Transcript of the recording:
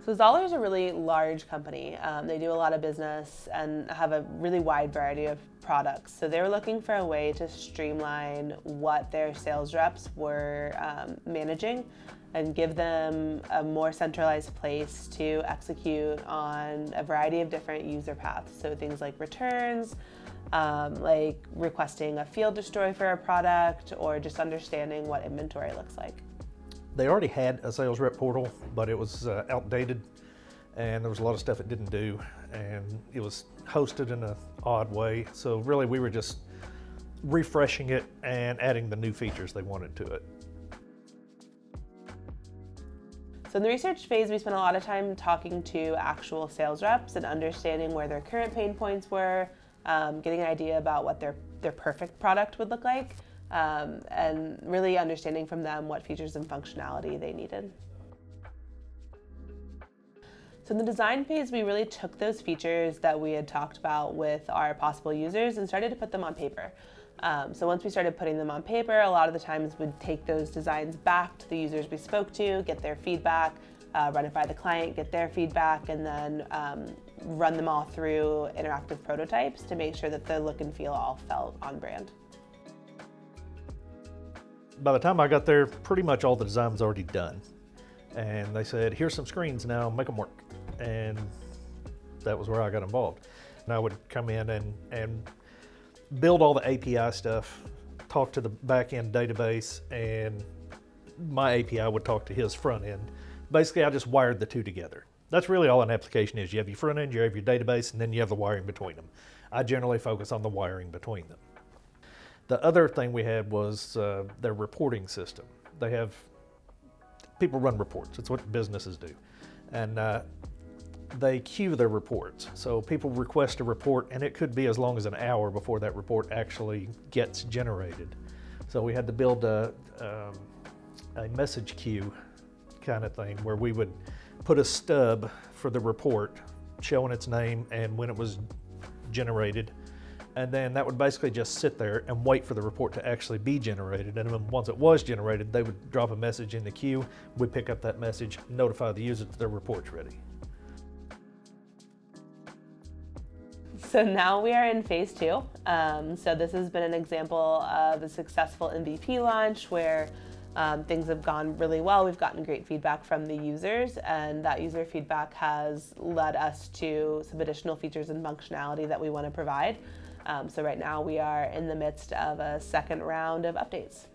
So Zoeller is a really large company. They do a lot of business and have a really wide variety of products. So they were looking for a way to streamline what their sales reps were managing and give them a more centralized place to execute on a variety of different user paths. So things like returns, like requesting a field destroy for a product, or just understanding what inventory looks like. They already had a sales rep portal, but it was outdated, and there was a lot of stuff it didn't do, and it was hosted in an odd way. So really we were just refreshing it and adding the new features they wanted to it. So in the research phase, we spent a lot of time talking to actual sales reps and understanding where their current pain points were, getting an idea about what their perfect product would look like, and really understanding from them what features and functionality they needed. So in the design phase, we really took those features that we had talked about with our possible users and started to put them on paper. So once we started putting them on paper, a lot of the times we'd take those designs back to the users we spoke to, get their feedback, run it by the client, get their feedback, and then run them all through interactive prototypes to make sure that the look and feel all felt on brand. By the time I got there, pretty much all the design was already done. And they said, here's some screens now, make them work. And that was where I got involved. And I would come in and build all the API stuff, talk to the back-end database, and my API would talk to his front end. Basically, I just wired the two together. That's really all an application is. You have your front end, you have your database, and then you have the wiring between them. I generally focus on the wiring between them. The other thing we had was their reporting system. People run reports. It's what businesses do. And they queue their reports. So people request a report, and it could be as long as an hour before that report actually gets generated. So we had to build a message queue kind of thing where we would put a stub for the report showing its name and when it was generated. And then that would basically just sit there and wait for the report to actually be generated. And then once it was generated, they would drop a message in the queue. We'd pick up that message, notify the user that their report's ready. So now we are in phase 2. So this has been an example of a successful MVP launch where things have gone really well. We've gotten great feedback from the users, and that user feedback has led us to some additional features and functionality that we want to provide. So right now we are in the midst of a second round of updates.